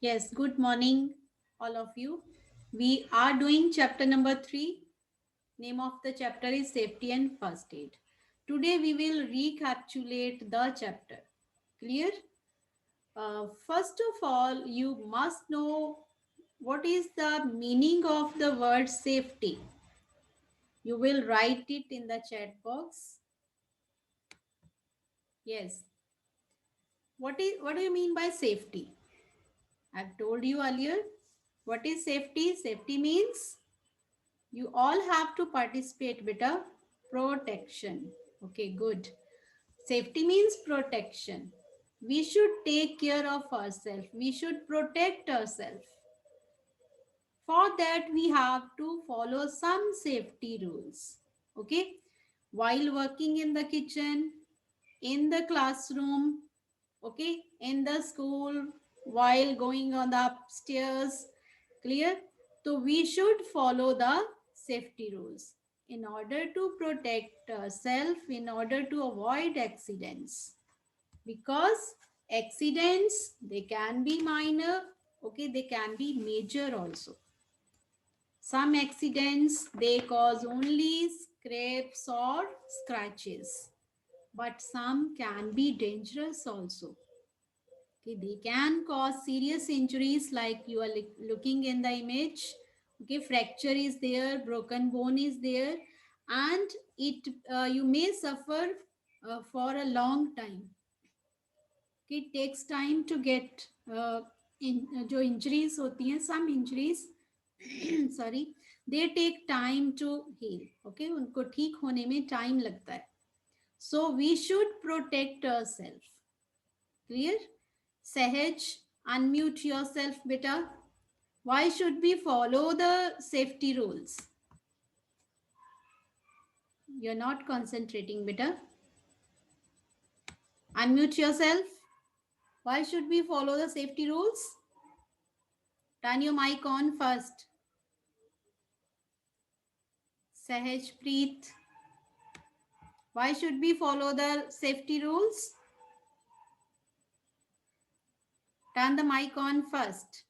Yes, good morning, all of you. We are doing chapter number 3. Name of the chapter is Safety and First Aid. Today we will recapitulate the chapter. Clear? First of all, you must know what is the meaning of the word safety. You will write it in the chat box. Yes. What do you mean by safety? I've told you earlier. What is safety? Safety means you all have to participate, beta. Protection. Okay, good. Safety means protection. We should take care of ourselves. We should protect ourselves. For that, we have to follow some safety rules. Okay. While working in the kitchen, in the classroom, okay, in the school, while going on the upstairs, clear? So we should follow the safety rules in order to protect ourselves, in order to avoid accidents, because accidents, they can be minor, okay, they can be major also. Some accidents, they cause only scrapes or scratches, but some can be dangerous also. Okay, they can cause serious injuries like you are looking in the image. Okay, fracture is there, broken bone is there, and it you may suffer for a long time. Okay, it takes time to get जो injuries होती हैं, some injuries sorry, they take time to heal. Okay, उनको ठीक होने में time लगता है. So we should protect ourselves. Clear? Sahaj, unmute yourself, beta. Why should we follow the safety rules? You're not concentrating, beta. Unmute yourself. Why should we follow the safety rules? Turn your mic on first. Sahaj Preet. Why should we follow the safety rules? Turn the mic on first.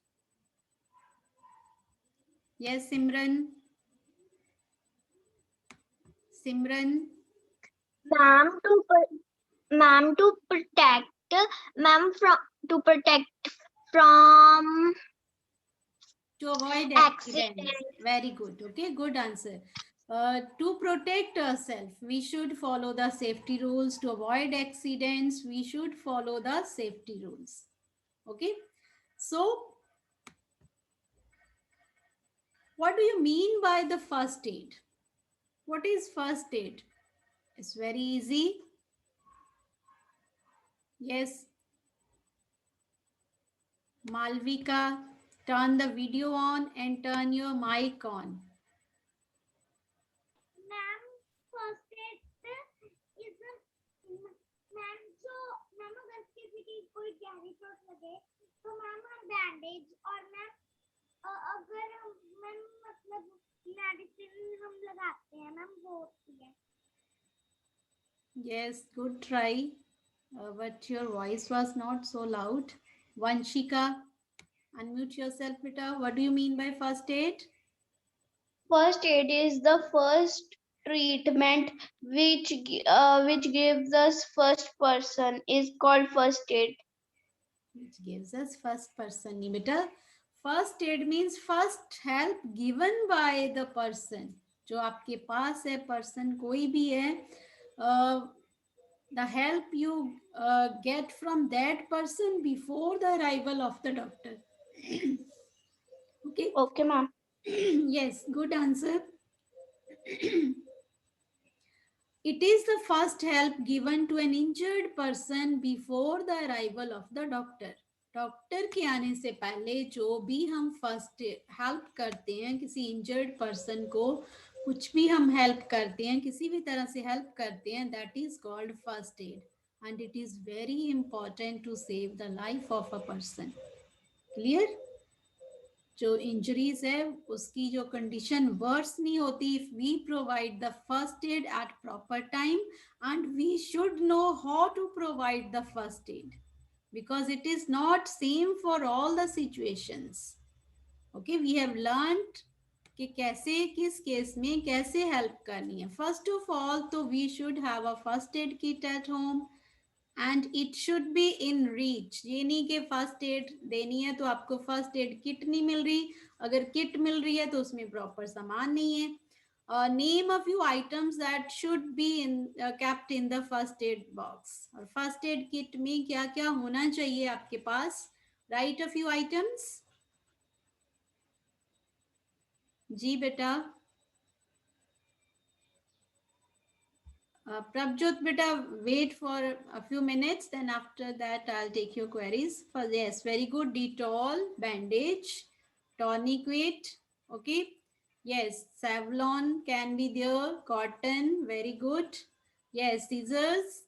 Yes, Simran. Simran. Ma'am, ma'am, to protect, ma'am, from to protect from To avoid accident. accidents. Very good. Okay, good answer. To protect ourselves, we should follow the safety rules. To avoid accidents, we should follow the safety rules. Okay. So, what do you mean by the first aid? What is first aid? It's very easy. Yes, Malvika, turn the video on and turn your mic on. Ma'am first aid is ma'am जो ma'am अगर किसी की कोई गहरी चोट लगे तो ma'am हम बैंडेज और मैम अगर मैम मतलब मेडिसिन हम लगाते हैं मैम वो होती है. Yes, good try. But your voice was not so loud. Vanshika, unmute yourself, beta. What do you mean by first aid? First aid is the first treatment which gives us first person is called first aid. Which gives us first person. नहीं बेटा, first aid means first help given by the person. जो आपके पास है person कोई भी है, the help you get from that person before the arrival of the doctor. Okay. Okay, ma'am. Yes, good answer. It is the first help given to an injured person before the arrival of the doctor. Doctor के आने से पहले जो भी हम first help करते हैं किसी इंजर्ड पर्सन को, कुछ भी हम हेल्प करते हैं, किसी भी तरह से हेल्प करते हैं, that is called first aid and it is very important to save the life of a person. Clear? जो इंजरीज है उसकी जो कंडीशन वर्स नहीं होती if we provide the first aid at proper time, and we should know how to provide the first aid. because it is not same for all the situations. Okay, we have learned कि कैसे किस case में कैसे help करनी है. First of all तो we should have a first aid kit at home and it should be in reach. ये नहीं कि फर्स्ट एड देनी है तो आपको फर्स्ट एड किट नहीं मिल रही. अगर किट मिल रही है तो उसमें प्रॉपर सामान नहीं है. Name a few items that should be in kept in the first aid box. और फर्स्ट एड किट में क्या क्या होना चाहिए आपके पास? Write a few items. जी बेटा. Prabjot beta, wait for a few minutes. Then after that, I'll take your queries. For yes, very good. Dettol, bandage, tourniquet. Okay. Yes, Savlon can be there. Cotton, very good. Yes, scissors.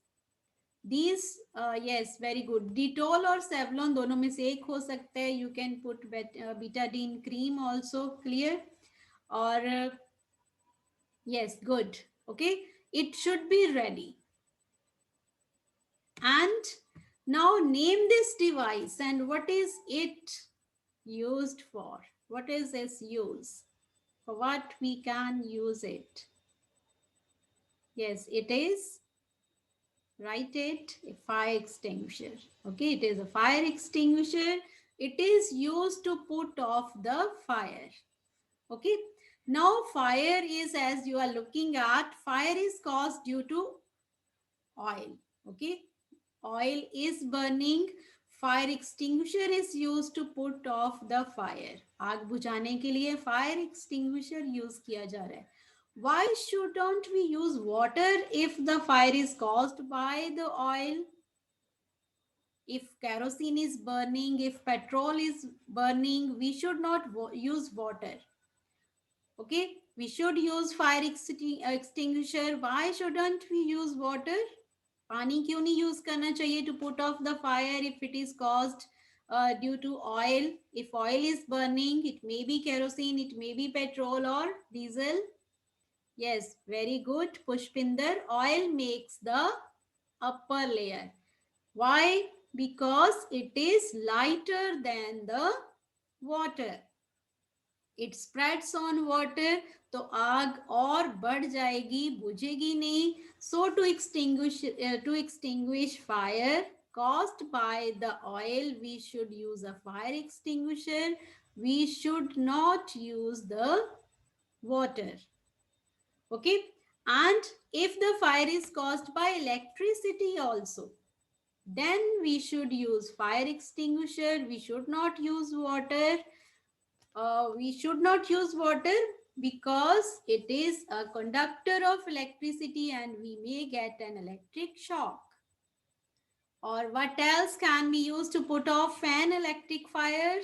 These, yes, very good. Dettol or Savlon, दोनों में से एक हो सकता है. You can put betadine cream also. Clear? Or yes, good. Okay. It should be ready. And now name this device and what is it used for? What is its use? For what we can use it? Yes, it is, write it, a fire extinguisher. Okay, it is a fire extinguisher. It is used to put off the fire. Okay, now fire is, as you are looking at, fire is caused due to oil. Okay, oil is burning. Fire extinguisher is use to put off the fire. आग बुझाने के लिए fire extinguisher use किया जा रहा है. Why shouldn't we use water if the fire is caused by the oil? If kerosene is burning, if petrol is burning, we should not use water. Okay, we should use fire extinguisher. Why shouldn't we use water? पानी क्यों नहीं use करना चाहिए to put off the fire if it is caused due to oil? If oil is burning, it may be kerosene, it may be petrol और diesel. Yes, very good Pushpinder. Oil makes the upper layer. Why? Because it is lighter than the water. It spreads on water. तो आग और बढ़ जाएगी, बुझेगी नहीं. So to extinguish fire caused by the oil, we should use a fire extinguisher. We should not use the water. Okay, and if the fire is caused by electricity also, then we should use fire extinguisher. We should not use water. We should not use water because it is a conductor of electricity and we may get an electric shock. Or what else can be used to put off an electric fire?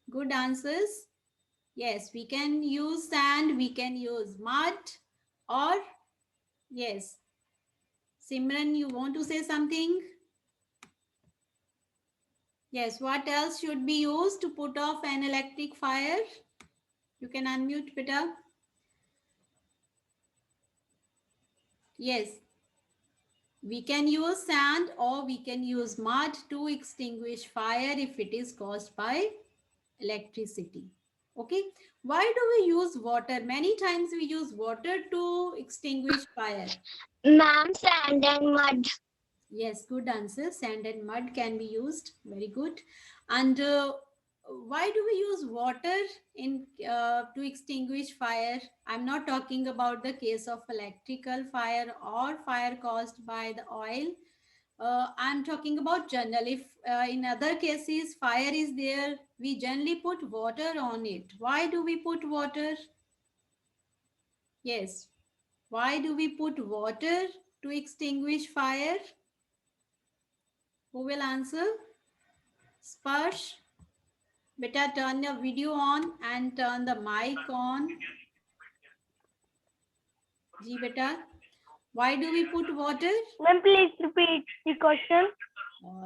Good answers. Yes, we can use sand, we can use mud, or yes. Simran, you want to say something? Yes, what else should be used to put off an electric fire? You can unmute, Peter. Yes, we can use sand or we can use mud to extinguish fire if it is caused by electricity. Okay, why do we use water? Many times we use water to extinguish fire. Ma'am, sand and mud. Yes, good answer. Sand and mud can be used. Very good. And why do we use water in to extinguish fire? I'm not talking about the case of electrical fire or fire caused by the oil. I'm talking about general. If in other cases fire is there, we generally put water on it. Why do we put water? Yes. Why do we put water to extinguish fire? Who will answer? Sparsh. Beta, turn your video on and turn the mic on. Ji beta. Why do we put water? Ma'am, please repeat the question.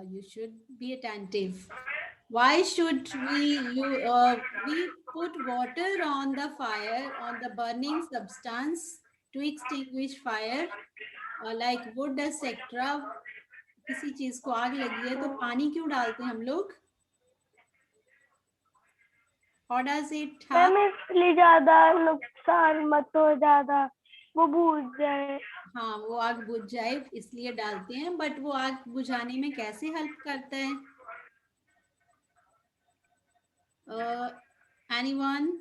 You should be attentive. Why should we put water on the fire, on the burning substance to extinguish fire, like wood, etc. किसी चीज को आग लगी है तो पानी क्यों डालते हैं हम लोग? How does it ma'am happen? इसलिए ज्यादा नुकसान मत हो, ज्यादा वो भूल जाए। हाँ, वो आग बुझ जाए इसलिए डालते हैं, बट वो आग बुझाने में कैसे हेल्प करता है? Anyone?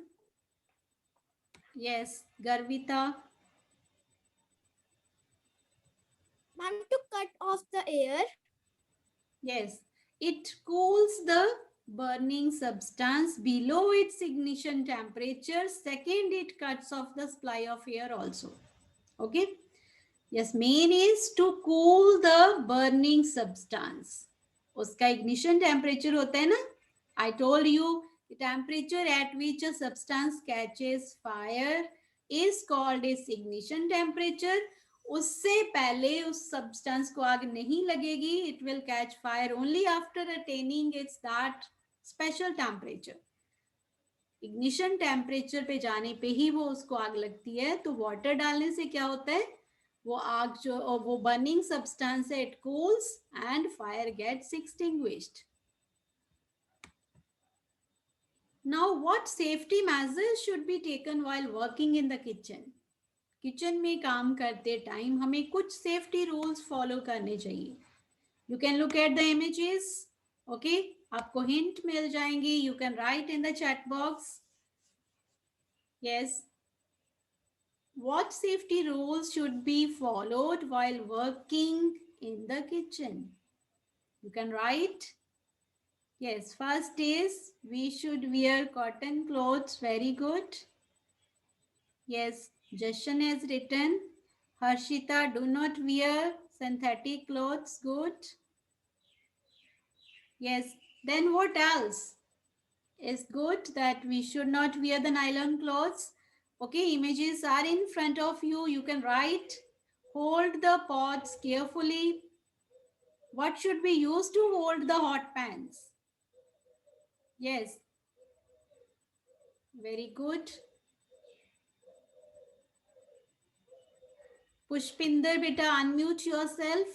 Yes, Garvita. Ma'am, to cut off the air. Yes, it cools the burning substance below its ignition temperature. Second, it cuts off the supply of air also. Okay. Yes, main is to cool the burning substance. उसका ignition temperature होता है ना? I told you the temperature at which a substance catches fire is called its ignition temperature. उससे पहले उस substance को आग नहीं लगेगी. It will catch fire only after attaining its that special temperature. Ignition temperature पे जाने पे ही वो उसको आग लगती है. तो वाटर डालने से क्या होता है? वो आग जो वो बर्निंग सब्सटेंस है, it cools and fire gets extinguished. Now what safety measures should be taken while working in the kitchen? Kitchen में काम करते टाइम हमें कुछ सेफ्टी रूल्स फॉलो करने चाहिए. You can look at the images. Okay, आपको hint मिल जाएंगी. You can write in the chat box. Yes, what safety rules should be followed while working in the kitchen? You can write. Yes, first is we should wear cotton clothes. Very good. Yes, Jashan has written. Harshita, do not wear synthetic clothes. Good. Yes, then what else is good? That we should not wear the nylon clothes. Okay, images are in front of you. You can write. Hold the pots carefully. What should be used to hold the hot pans? Yes, very good. Pushpinder, beta, unmute yourself.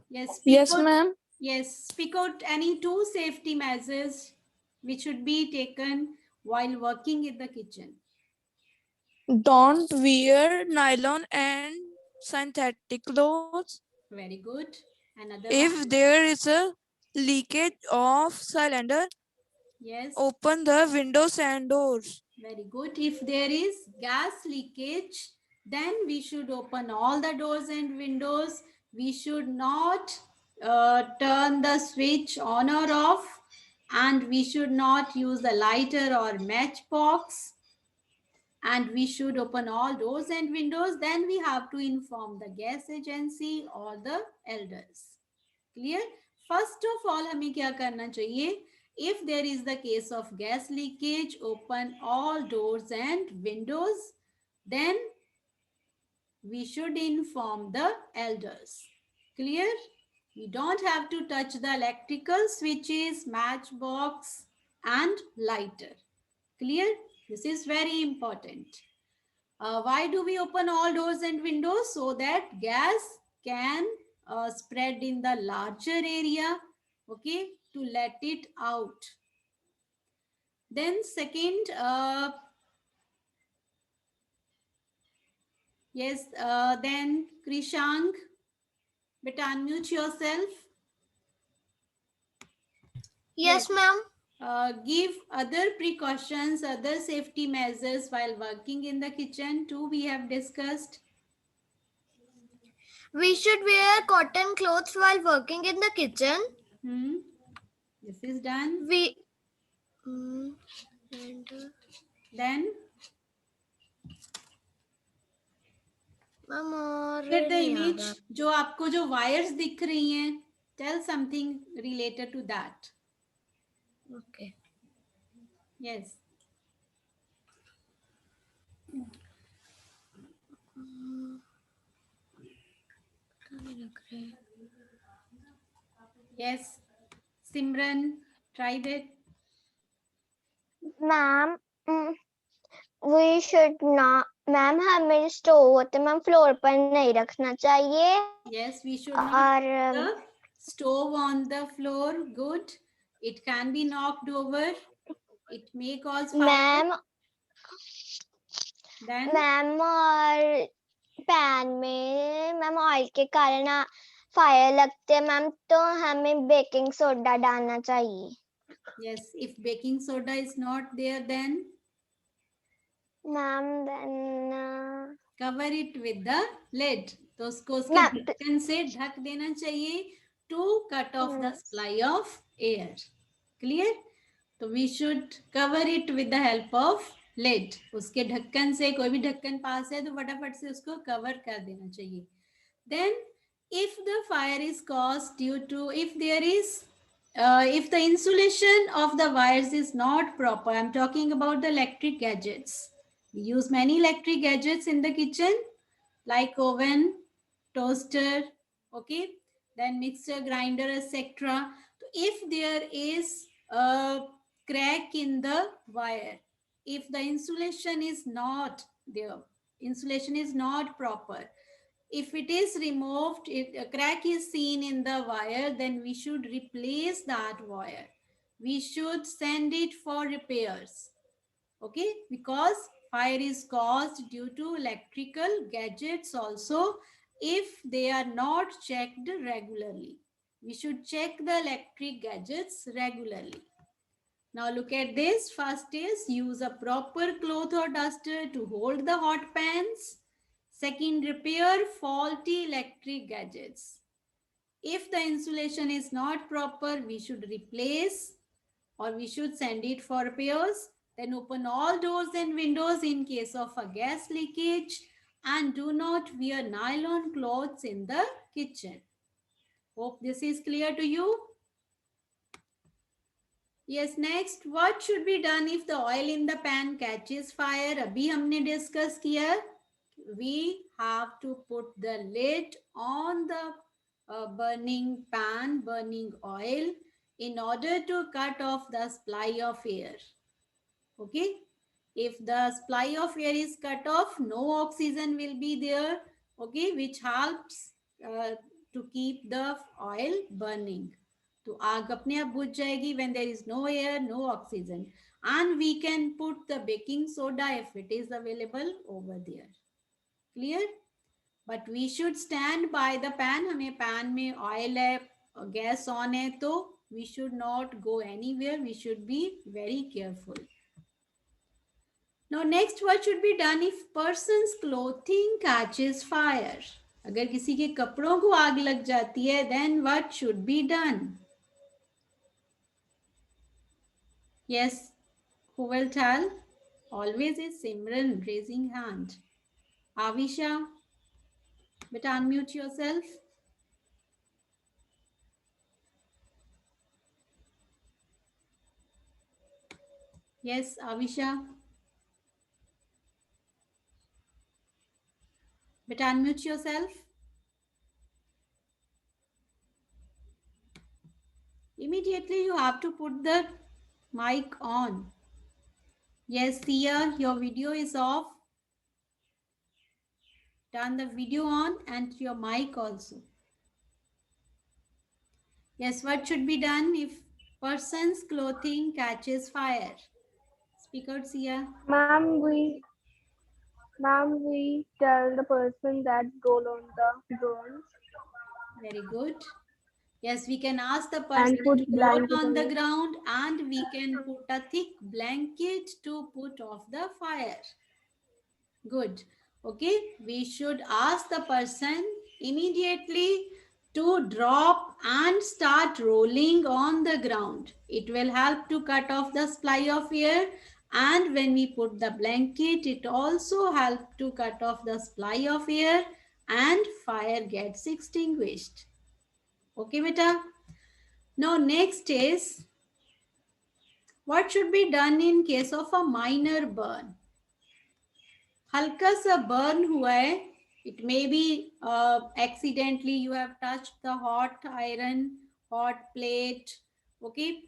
Yes, speak Yes, out. ma'am. Yes, speak out any two safety measures which should be taken while working in the kitchen. Don't wear nylon and synthetic clothes. Very good. Another If one. there is a leakage of cylinder, Yes. open the windows and doors. Very good. If there is gas leakage, then we should open all the doors and windows. We should not turn the switch on or off, and we should not use the lighter or matchbox. And we should open all doors and windows. Then we have to inform the gas agency or the elders. Clear? First of all, हमें क्या करना चाहिए? If there is the case of gas leakage, open all doors and windows. Then we should inform the elders. Clear? We don't have to touch the electrical switches, matchbox and lighter. Clear? This is very important. Why do we open all doors and windows? So that gas can spread in the larger area, okay, to let it out. Then second, yes, then Krishank, beta unmute yourself. Yes, ma'am. Give other precautions, other safety measures while working in the kitchen too, we have discussed. We should wear cotton clothes while working in the kitchen. This is done. We and Then ma'am, और फिर the नहीं image याद आ- जो आपको जो wires दिख रही हैं, tell something related to that. Okay. Yes, yes, Simran, try that. Ma'am, we should not ma'am हमें स्टोव होते मैम फ्लोर पर नहीं रखना चाहिए Yes, we should not और put the stove on the floor. Good. It can be knocked over. It may cause fire. Ma'am Then ma'am और pan में ma'am oil के कारण फायर लगते हैं मैम तो हमें बेकिंग सोडा डालना चाहिए yes, if baking soda is not there, then ma'am then cover it with the lid. तो उसको उसके मैम ढक्कन से ढक देना चाहिए to cut off the supply of air. Clear? तो we should cover it with the help of lid. उसके ढक्कन से, कोई भी ढक्कन पास है तो फटाफट से उसको कवर कर देना चाहिए. Then if the fire is caused due to, if the insulation of the wires is not proper, I'm talking about the electric gadgets. We use many electric gadgets in the kitchen like oven, toaster, okay, then mixer, grinder, etc. So if there is a crack in the wire, if the insulation is not there, insulation is not proper, if it is removed, if a crack is seen in the wire, then we should replace that wire. We should send it for repairs. Okay, because fire is caused due to electrical gadgets also if they are not checked regularly. We should check the electric gadgets regularly. Now look at this. First is use a proper cloth or duster to hold the hot pans. Second, repair faulty electric gadgets. If the insulation is not proper, we should replace or we should send it for repairs. Then open all doors and windows in case of a gas leakage and do not wear nylon clothes in the kitchen. Hope this is clear to you. Yes, next, what should be done if the oil in the pan catches fire? अभी हमने discuss किया. We have to put the lid on the burning pan, burning oil in order to cut off the supply of air. Okay, if the supply of air is cut off, no oxygen will be there, okay, which helps to keep the oil burning. तो आग अपने आप बुझ जाएगी when there is no air, no oxygen, and we can put the baking soda if it is available over there. Clear? But we should stand by the pan. हमें pan में oil है, gas on है, तो we should not go anywhere. We should be very careful. Now next, what should be done if person's clothing catches fire? अगर किसी के कपड़ों को आग लग जाती है, then what should be done? Yes, who will tell? Always is Simran raising hand. Avisha, but unmute yourself. Yes, Avisha. But unmute yourself. Immediately you have to put the mic on. Yes, Sia, your video is off. Turn the video on and your mic also. Yes, what should be done if person's clothing catches fire? Speak out, Sia. Ma'am, we tell the person that roll on the ground Very good. Yes, we can ask the and person put to roll blanket on on the it. ground and we can put a thick blanket to put off the fire. Good. Okay, we should ask the person immediately to drop and start rolling on the ground. It will help to cut off the supply of air, and when we put the blanket, it also helps to cut off the supply of air and fire gets extinguished. Okay, beta. Now next is what should be done in case of a minor burn. हल्का सा burn हुआ है, it may be accidentally you have touched the hot iron, hot plate, okay,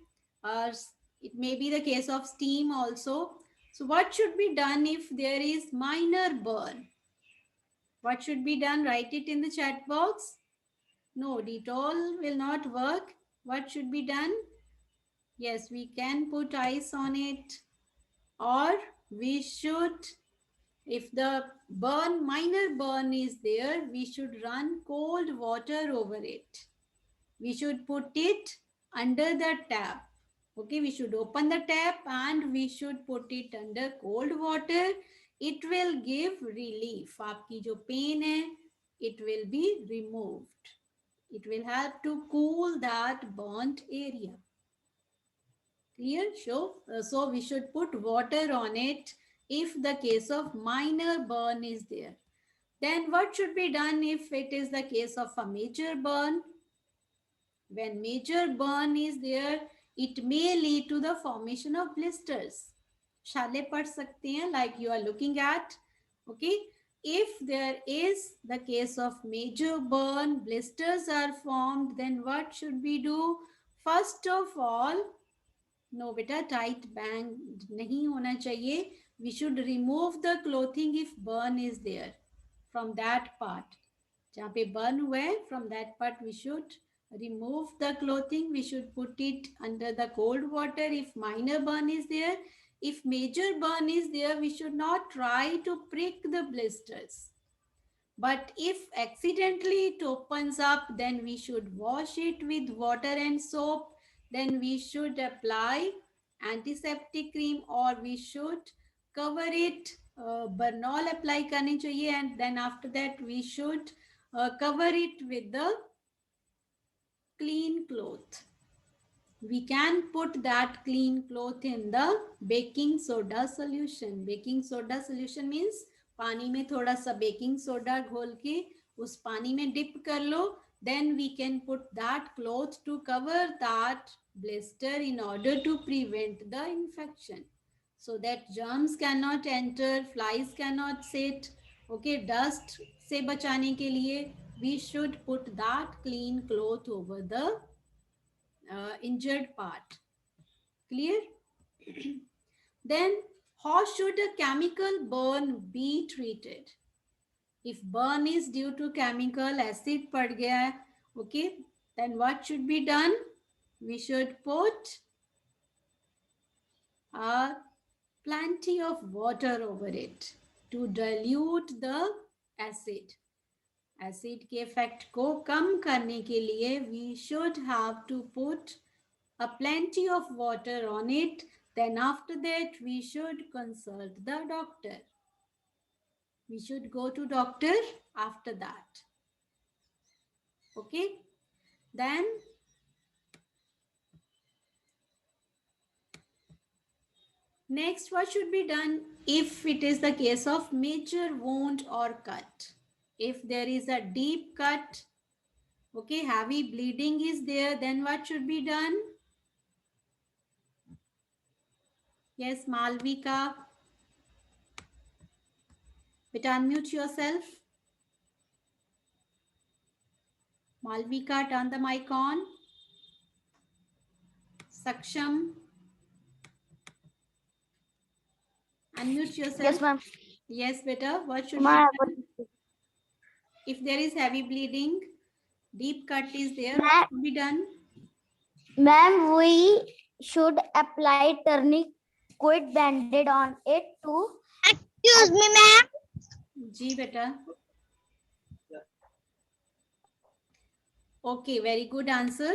it may be the case of steam also. So what should be done if there is minor burn? What should be done? Write it in the chat box. No, Dettol will not work. What should be done? Yes, we can put ice on it, or we should, if the minor burn is there, we should run cold water over it. We should put it under the tap. Okay, we should open the tap and we should put it under cold water. It will give relief. आपकी जो pain है, it will be removed. It will help to cool that burnt area. Clear? So we should put water on it if the case of minor burn is there. Then what should be done if it is the case of a major burn? When major burn is there, it may lead to the formation of blisters. छाले पड़ सकते हैं, like you are looking at. Okay. If there is the case of major burn, blisters are formed, then what should we do? First of all, no beta, tight band nahi hona chahiye. We should remove the clothing if burn is there from that part. जहाँ पे burn हुआ है, from that part we should remove the clothing. We should put it under the cold water if minor burn is there. If major burn is there, we should not try to prick the blisters. But if accidentally it opens up, then we should wash it with water and soap. Then we should apply antiseptic cream, or we should cover it. Bernol apply करनी चाहिए, and then after that we should cover it with the clean cloth. We can put that clean cloth in the baking soda solution. Baking soda solution means पानी में थोड़ा सा baking soda घोल के उस पानी में डिप कर लो. Then we can put that cloth to cover that blister in order to prevent the infection, so that germs cannot enter, flies cannot sit. Okay, dust से बचाने के लिए we should put that clean cloth over the injured part. Clear? Then how should a chemical burn be treated? If burn is due to chemical, acid पड़ गया है, okay, then what should be done? We should put plenty of water over it to dilute the acid. Acid के effect को कम करने के लिए we should have to put a plenty of water on it. Then after that we should consult the doctor. We should go to doctor after that. Okay. Then next, what should be done if it is the case of major wound or cut? If there is a deep cut, okay, heavy bleeding is there, then what should be done? Yes, Malvika. But unmute yourself. Malvika, turn the mic on. Saksham. Unmute yourself. Yes, ma'am. Yes, beta. What should Ma'am, be done? If there is heavy bleeding, deep cut is there, Ma'am. what should be done? Ma'am, we should apply tourniquet banded on it too. Excuse me, ma'am. Ji, beta. Okay, very good answer.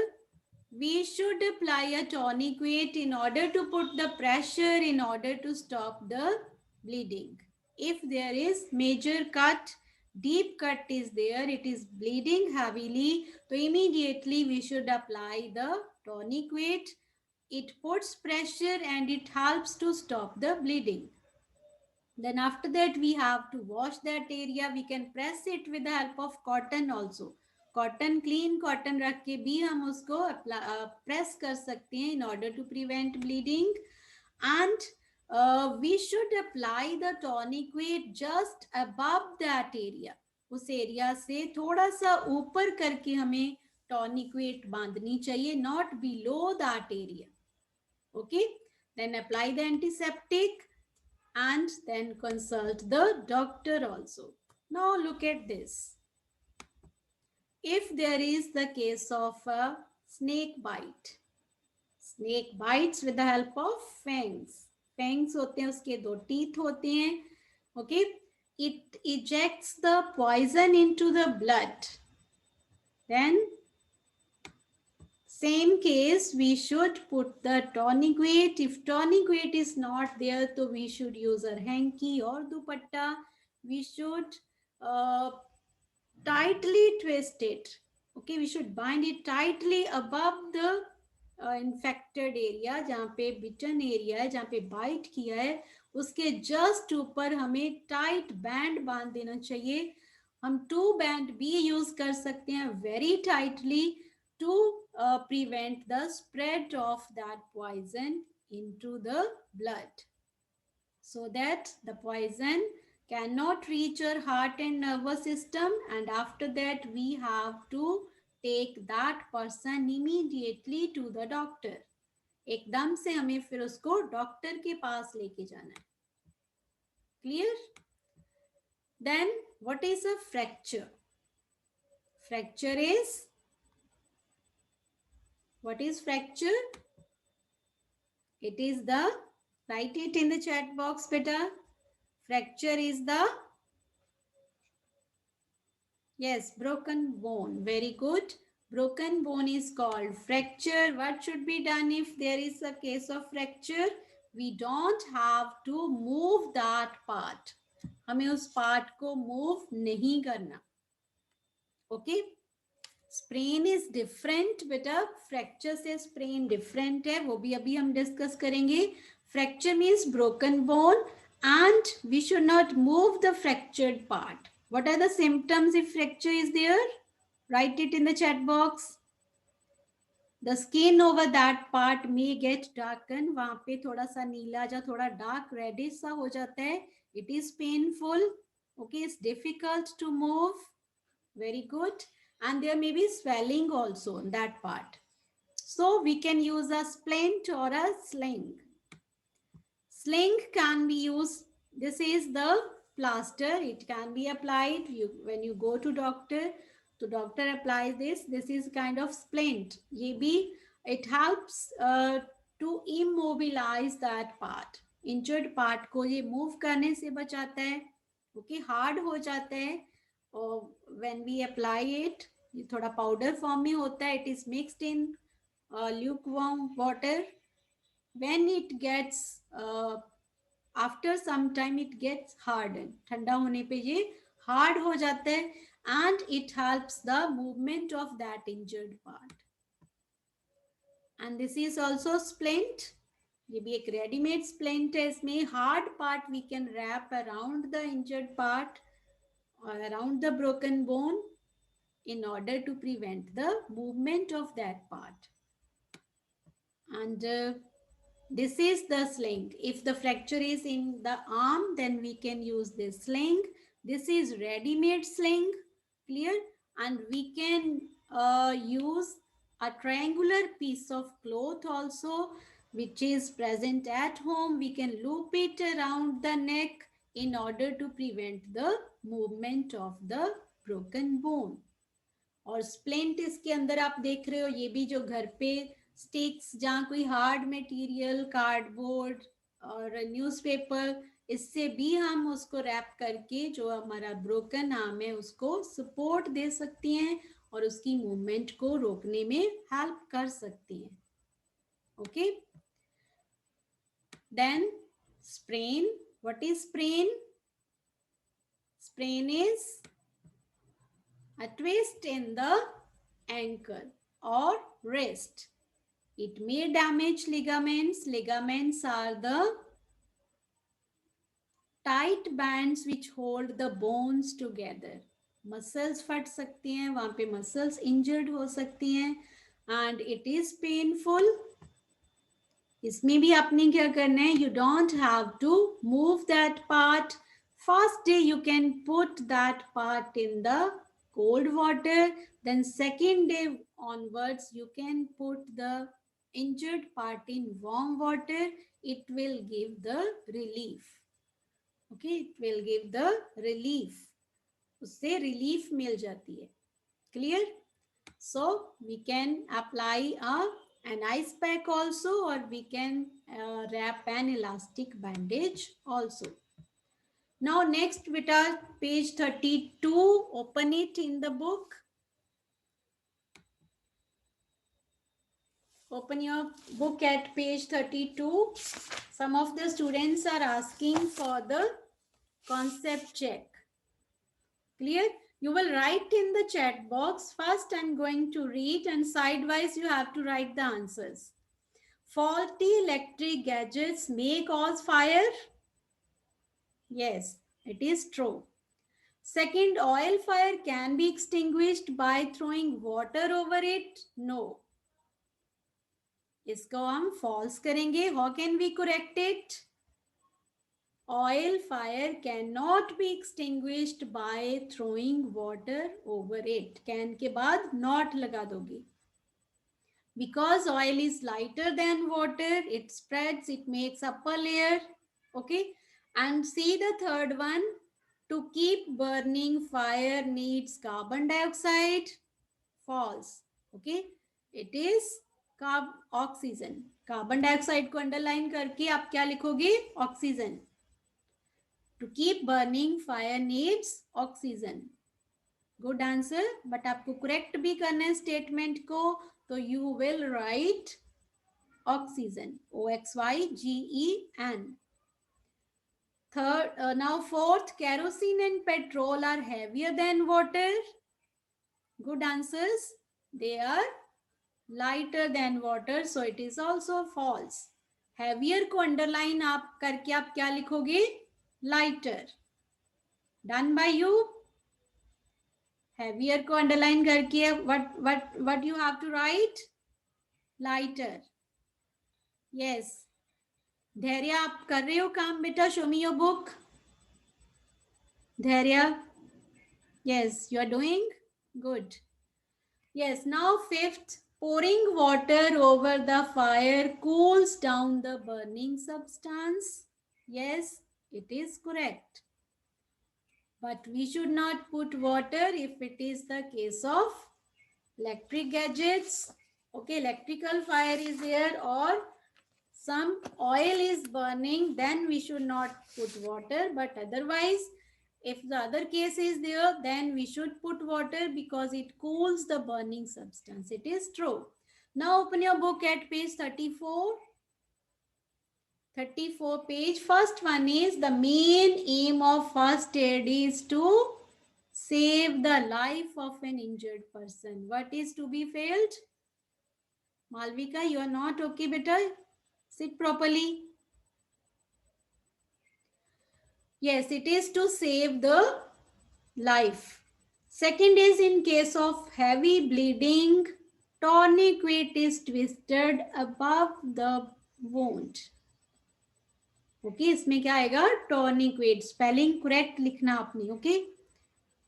We should apply a tourniquet in order to put the pressure in order to stop the bleeding. If there is major cut, deep cut is there, it is bleeding heavily, so immediately we should apply the tourniquet. It puts pressure and it helps to stop the bleeding. Then after that we have to wash that area. We can press it with the help of cotton also. Cotton, clean cotton रख के भी हम उसको press कर सकते हैं in order to prevent bleeding. And we should apply the tourniquet just above that area. उस area से थोड़ा सा ऊपर करके हमें tourniquet बांधनी चाहिए, not below that area. Okay, then apply the antiseptic. and then consult the doctor also. Now look at this. If there is the case of a snake bite, snake bites with the help of fangs. Fangs होते हैं, उसके दो teeth होते हैं. Okay, it ejects the poison into the blood. Then same case, we should put the tonic weight. If tonic weight is not there, so we should use a hanky or dupatta. We should uh, tightly twist it. Okay, we should bind it tightly above the infected area, जहाँ पे bitten area है, जहाँ पे bite किया है, उसके just ऊपर हमें tight band बांध देना चाहिए. हम 2 band भी use कर सकते हैं very tightly to prevent the spread of that poison into the blood, so that the poison cannot reach our heart and nervous system, and after that we have to take that person immediately to the doctor. एकदम से हमें फिर उसको doctor के पास लेके जाना है. Clear? Then what is a fracture? Fracture is, what is fracture? It is the, write it in the chat box beta. Fracture is the, yes, broken bone. Very good. Broken bone is called fracture. What should be done if there is a case of fracture? We don't have to move that part. हमें उस part को move नहीं करना. Okay? Sprain is different बेटा. Fracture से sprain different है. वो भी अभी हम discuss करेंगे. Fracture means broken bone and we should not move the fractured part. What are the symptoms if fracture is there? Write it in the chat box. The skin over that part may get darkened. वहाँ पे थोड़ा सा नीला या थोड़ा dark reddish सा हो जाता है. It is painful. Okay, it's difficult to move. Very good. And there may be swelling also in that part. So we can use a splint or a sling. Sling can be used. This is the plaster. It can be applied when you go to doctor. So doctor applies this. This is kind of splint. ये भी, it helps to immobilize that part. Injured part को ये move करने से बचाता है. Okay, hard हो जाता है. और when we apply it, ये थोड़ा powder form में होता है. It is mixed in lukewarm water. When it gets after some time it gets hardened. ठंडा होने पे ये hard हो जाता है and it helps the movement of that injured part. And this is also splint. ये भी एक ready-made splint है. इसमें hard part we can wrap around the injured part or around the broken bone in order to prevent the movement of that part. And this is the sling. If the fracture is in the arm, then we can use this sling. This is ready-made sling. Clear? And we can use a triangular piece of cloth also, which is present at home. We can loop it around the neck in order to prevent the movement of the broken bone. और splint इसके अंदर आप देख रहे हो, ये भी जो घर पे स्टिक्स, जहाँ कोई हार्ड मटेरियल, कार्डबोर्ड और न्यूज़पेपर, इससे भी हम उसको रैप करके जो हमारा ब्रोकन आर्म है उसको सपोर्ट दे सकती हैं और उसकी मूवमेंट को रोकने में हेल्प कर सकती हैं. Okay, then sprain. What is sprain? Sprain is a twist in the ankle or wrist. It may damage ligaments. Ligaments are the tight bands which hold the bones together. Muscles फट सकती हैं, वहाँ पे muscles injured हो सकती हैं and it is painful. इसमें भी आपने क्या करना है? You don't have to move that part. First day you can put that part in the cold water, then second day onwards you can put the injured part in warm water. It will give the relief. Okay, it will give the relief. उससे relief मिल जाती है. Clear? So we can apply an ice pack also, or we can wrap an elastic bandage also. Now next beta, page 32, open it in the book. Open your book at page 32. Some of the students are asking for the concept check. Clear? You will write in the chat box. First I'm going to read, and sidewise you have to write the answers. Faulty electric gadgets may cause fire? Yes, it is true. Second, oil fire can be extinguished by throwing water over it? No. इसको हम false करेंगे. How can we correct it? Oil fire cannot be extinguished by throwing water over it. Can के बाद not लगा दोगे. Because oil is lighter than water, it spreads, it makes upper layer. Okay. And see the third one. To keep burning, fire needs carbon dioxide. False. Okay. It is oxygen. Carbon dioxide को underline करके आप क्या लिखोगे? Oxygen. To keep burning, fire needs oxygen. Good answer. But आपको correct भी करना है statement को, तो you will write oxygen. Oxygen. Third, now fourth, kerosene and petrol are heavier than water. Good answers. They are lighter than water, so it is also false. Heavier को underline आप करके आप क्या लिखोगे? Lighter. Done by you. Heavier को underline करके what you have to write? Lighter. Yes. धैर्य आप कर रहे हो काम बेटा? Show me your book. धैर्य. Yes, you are doing good. Yes, now fifth, pouring water over the fire cools down the burning substance. Yes, it is correct. But we should not put water if it is the case of electric gadgets. Okay, electrical fire is there, or some oil is burning, then we should not put water. But otherwise, if the other case is there, then we should put water because it cools the burning substance. It is true. Now open your book at page 34. 34 page. First one is the main aim of first aid is to save the life of an injured person. What is to be failed? Malvika, you are not okay, beta. Sit properly. Yes, it is to save the life. Second is in case of heavy bleeding, tourniquet is twisted above the wound. Okay, इसमें क्या आएगा? Tourniquet. Spelling correct लिखना आपने. Okay.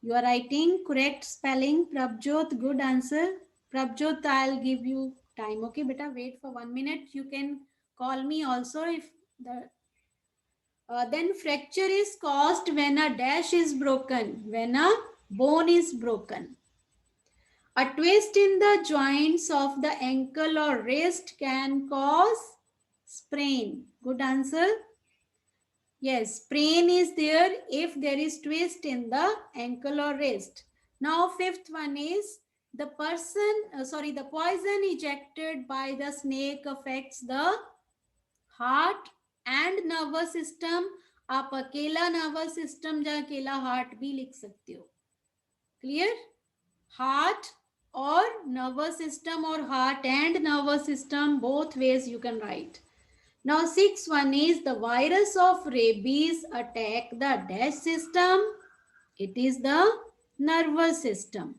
You are writing correct spelling. Prabjot, good answer. Prabjot, I'll give you time. Okay, beta, wait for 1 minute. You can call me also if the then fracture is caused when a dash is broken, when a bone is broken. A twist in the joints of the ankle or wrist can cause sprain. Good answer. Yes, sprain is there if there is twist in the ankle or wrist. Now fifth one is the the poison ejected by the snake affects the heart and nervous system. आप अकेला nervous system या अकेला heart भी लिख सकते हो. Clear? Heart or nervous system, or heart and nervous system, both ways you can write. Now sixth one is the virus of rabies attack the dash system. It is the nervous system.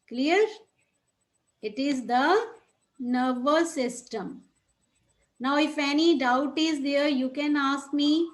Clear? It is the nervous system. Now if any doubt is there, you can ask me.